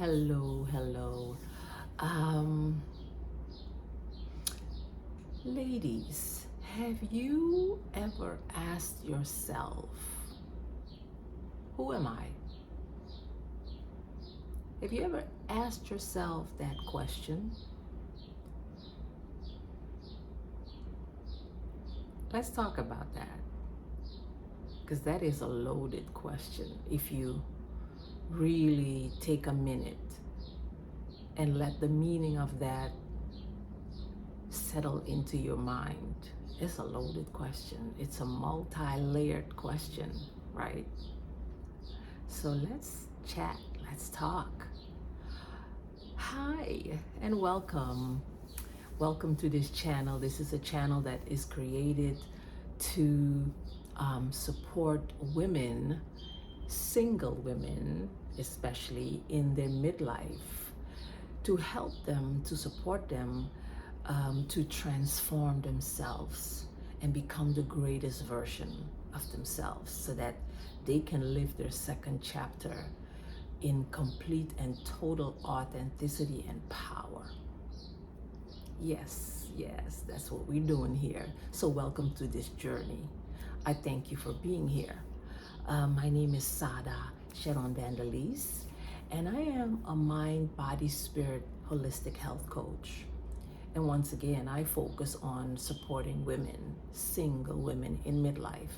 Hello. Um, Ladies, have you ever asked yourself, who am I? Have you ever asked yourself that question? Let's talk about that, because that is a loaded question if you really take a minute and let the meaning of that settle into your mind. It's a loaded question. It's a multi-layered question, right? So let's chat, let's talk. Hi, and welcome. Welcome to this channel. This is a channel that is created to support women, single women, especially in their midlife, to help them, to support them, to transform themselves and become the greatest version of themselves so that they can live their second chapter in complete and total authenticity and power. Yes, that's what we're doing here. So welcome to this journey. I thank you for being here. My name is Sada Sharon Vandelise, and I am a mind, body, spirit, holistic health coach. And once again, I focus on supporting women, single women in midlife,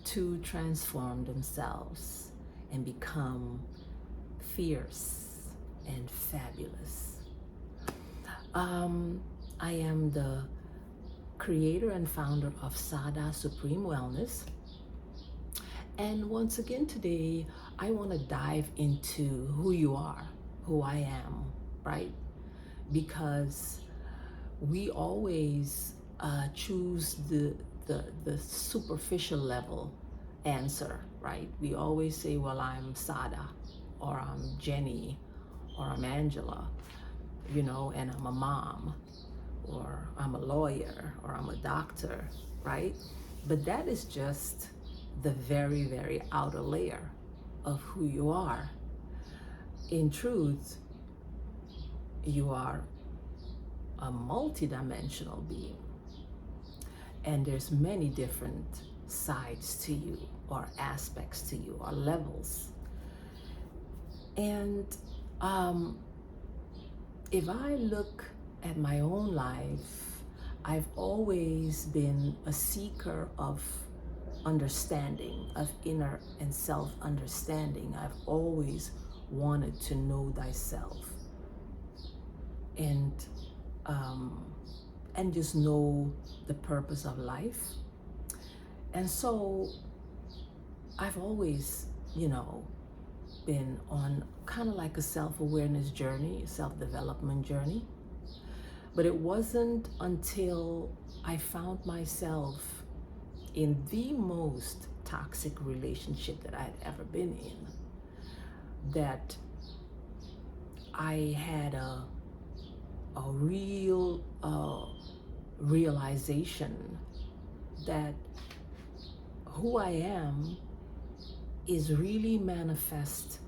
to transform themselves and become fierce and fabulous. I am the creator and founder of Sada Supreme Wellness. And once again today, I want to dive into who you are, who I am, right? Because we always choose the superficial level answer, right? We always say, well, I'm Sada, or I'm Jenny, or I'm Angela, and I'm a mom, or I'm a lawyer, or I'm a doctor, right? But that is just the very, very outer layer of who you are. In truth, you are a multidimensional being, and there's many different sides to you, or aspects to you, or levels. And if I look at my own life, I've always been a seeker of understanding, of inner and self-understanding. I've always wanted to know thyself, and just know the purpose of life. And so I've always, been on kind of like a self-awareness journey, self-development journey. But it wasn't until I found myself in the most toxic relationship that I'd ever been in that I had a real realization that who I am is really manifest.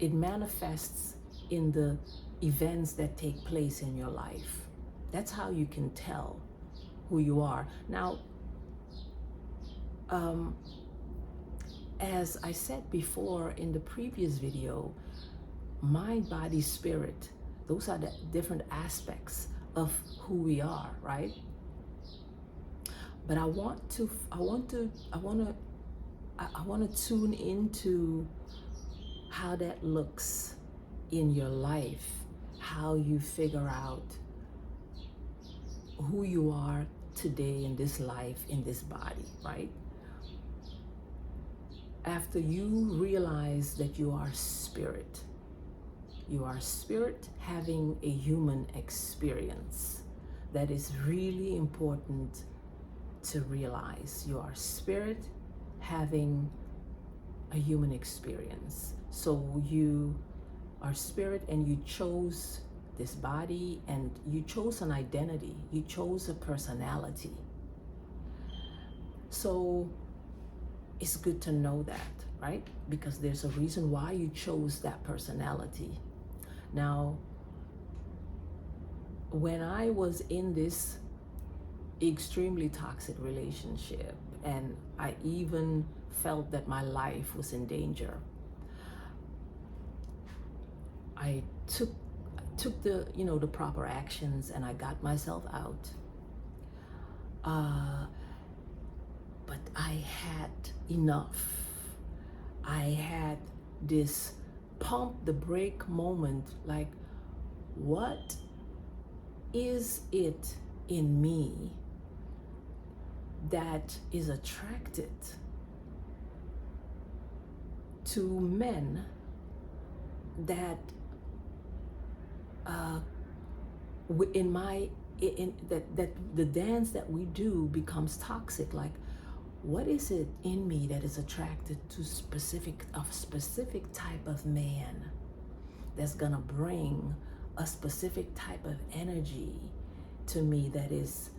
It manifests in the events that take place in your life. That's how you can tell who you are. Now, as I said before in the previous video, mind, body, spirit, those are the different aspects of who we are, right? But I want to tune into how that looks in your life, how you figure out who you are today in this life, in this body, right? After you realize that you are spirit having a human experience. That is really important to realize. You are spirit having a human experience. So you are spirit, and you chose this body, and you chose an identity, you chose a personality. So it's good to know that. right? Because there's a reason why you chose that personality. Now, when I was in this extremely toxic relationship, and I even felt that my life was in danger, I took the the proper actions, and I got myself out. But I had enough. I had this pump the brake moment, like, what is it in me that is attracted to men that in my in that the dance that we do becomes toxic? Like, what is it in me that is attracted to specific type of man that's gonna bring a specific type of energy to me that is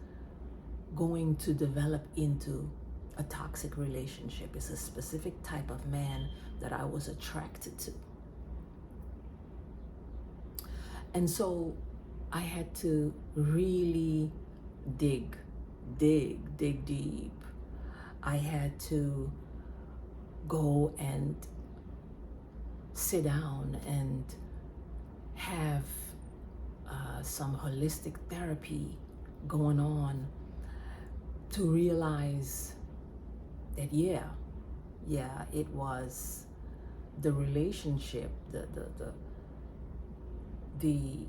going to develop into a toxic relationship? It's a specific type of man that I was attracted to. And so I had to really dig deep. I had to go and sit down and have some holistic therapy going on to realize that it was the relationship, the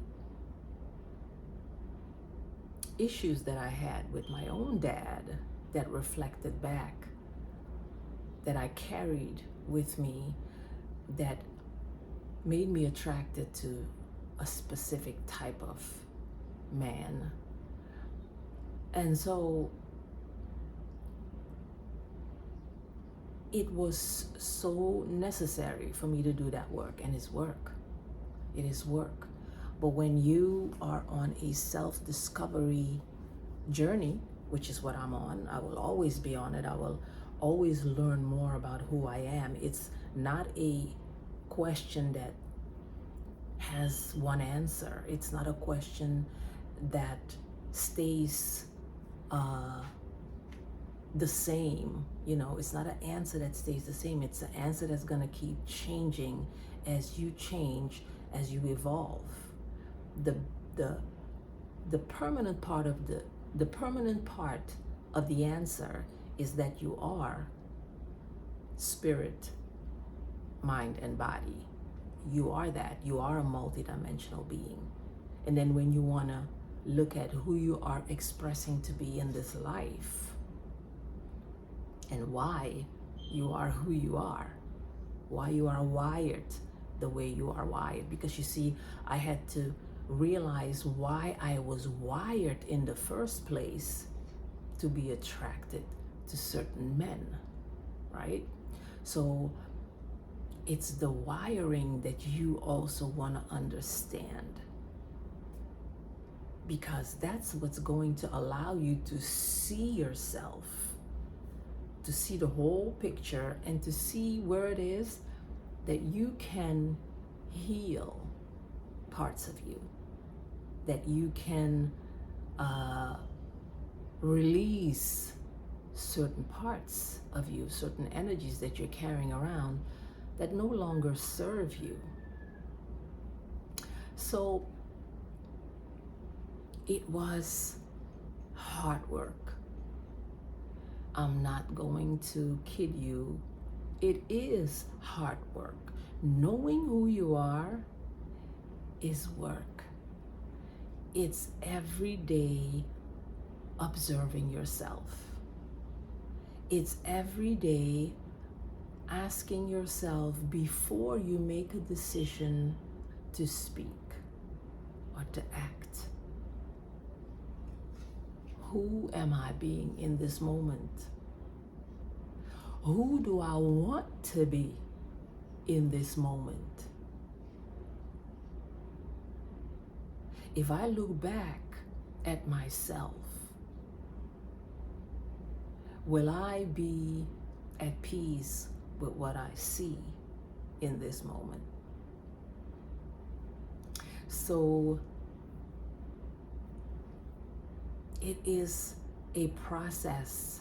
issues that I had with my own dad that reflected back, that I carried with me, that made me attracted to a specific type of man. And so it was so necessary for me to do that work, and it's work. It is work. But when you are on a self-discovery journey, which is what I'm on, I will always be on it. I will always learn more about who I am. It's not a question that has one answer. It's not a question that stays the same. It's not an answer that stays the same. It's an answer that's going to keep changing as you change, as you evolve. The permanent part of the answer is that you are spirit, mind, and body. You are that. You are a multidimensional being. And then when you want to look at who you are expressing to be in this life, and why you are who you are, why you are wired the way you are wired. Because you see, I had to realize why I was wired in the first place to be attracted to certain men, right? So it's the wiring that you also want to understand, because that's what's going to allow you to see yourself, to see the whole picture, and to see where it is that you can heal parts of you, that you can release certain parts of you, certain energies that you're carrying around that no longer serve you. So it was hard work. I'm not going to kid you. It is hard work. Knowing who you are is work. It's every day observing yourself. It's every day asking yourself before you make a decision to speak or to act. Who am I being in this moment? Who do I want to be in this moment? If I look back at myself, will I be at peace with what I see in this moment. So it is a process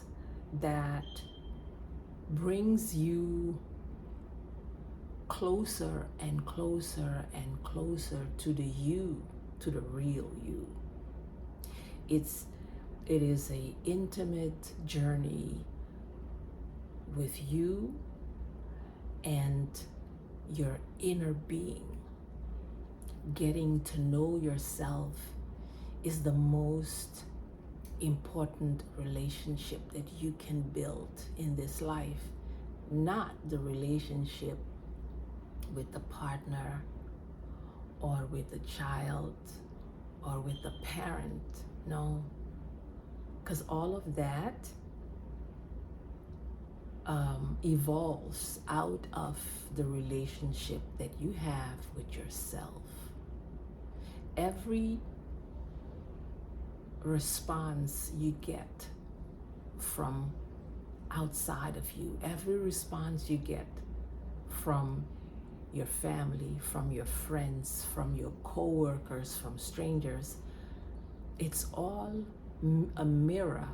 that brings you closer and closer and closer to the you, to the real you. It is a intimate journey with you and your inner being. Getting to know yourself is the most important relationship that you can build in this life, not the relationship with the partner or with the child or with the parent. No, because all of that evolves out of the relationship that you have with yourself. Every response you get from outside of you, every response you get from your family, from your friends, from your co-workers, from strangers, it's all a mirror.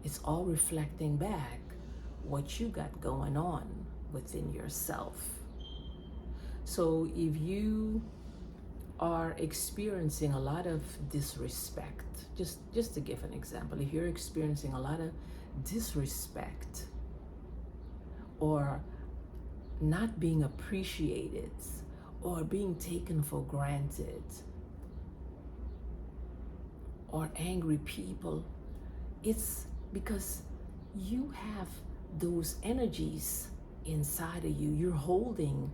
It's all reflecting back what you got going on within yourself. So if you are experiencing a lot of disrespect, just to give an example, if you're experiencing a lot of disrespect or not being appreciated or being taken for granted or angry people, it's because you have those energies inside of you. You're holding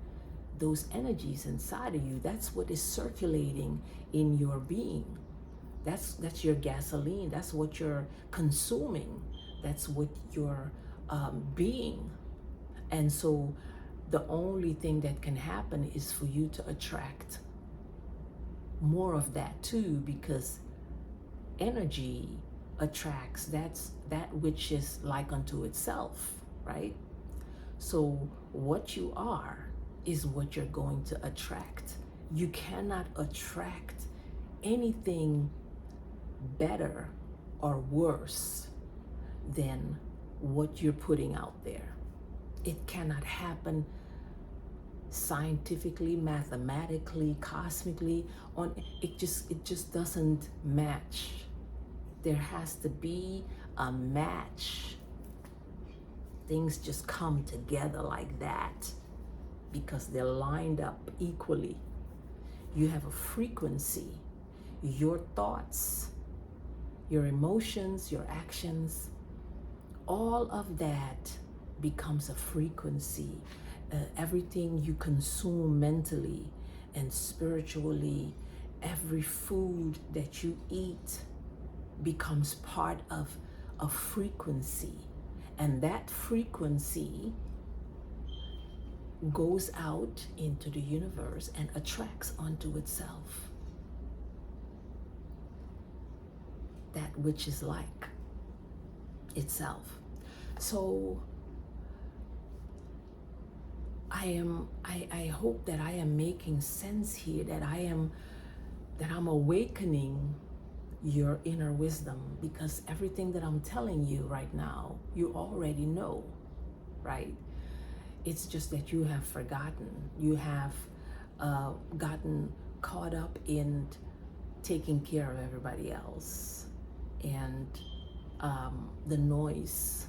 those energies inside of you. That's what is circulating in your being. That's your gasoline. That's what you're consuming. That's what you're being. And so the only thing that can happen is for you to attract more of that too, because energy attracts that which is like unto itself, right? So what you are is what you're going to attract. You cannot attract anything better or worse than what you're putting out there. It cannot happen scientifically, mathematically, cosmically. It just doesn't match. There has to be a match. Things just come together like that because they're lined up equally. You have a frequency. Your thoughts, your emotions, your actions, all of that becomes a frequency. Everything you consume mentally and spiritually, every food that you eat becomes part of a frequency. And that frequency goes out into the universe and attracts onto itself that which is like itself. So I hope that I am making sense here, that I'm awakening your inner wisdom, because everything that I'm telling you right now, you already know, right? It's just that you have forgotten. You have gotten caught up in taking care of everybody else and the noise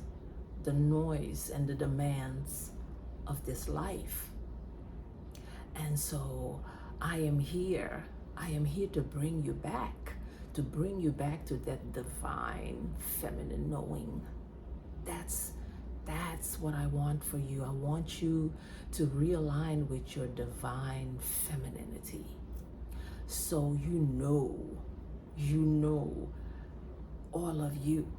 and the demands of this life. And so I am here to bring you back to that divine feminine knowing. That's what I want for you. I want you to realign with your divine femininity. So you know all of you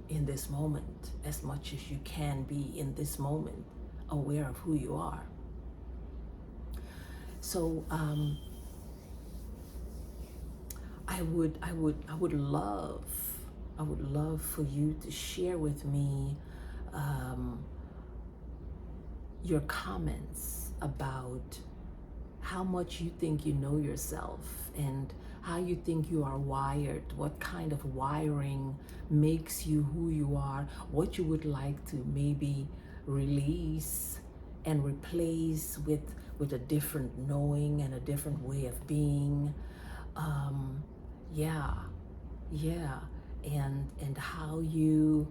in this moment, as much as you can be in this moment, aware of who you are. So I would love for you to share with me your comments about how much you think you know yourself and how you think you are wired, what kind of wiring makes you who you are, what you would like to maybe release and replace with a different knowing and a different way of being. Um, yeah, yeah, and how you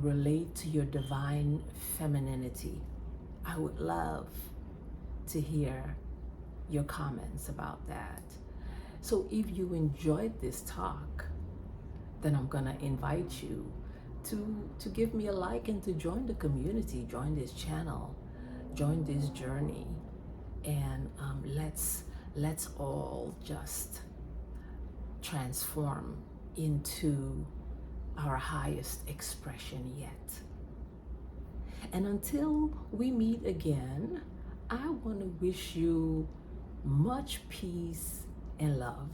relate to your divine femininity. I would love to hear your comments about that. So if you enjoyed this talk, then I'm gonna invite you to give me a like and to join the community, join this channel, join this journey, and let's all just transform into our highest expression yet. And until we meet again, I want to wish you much peace and love.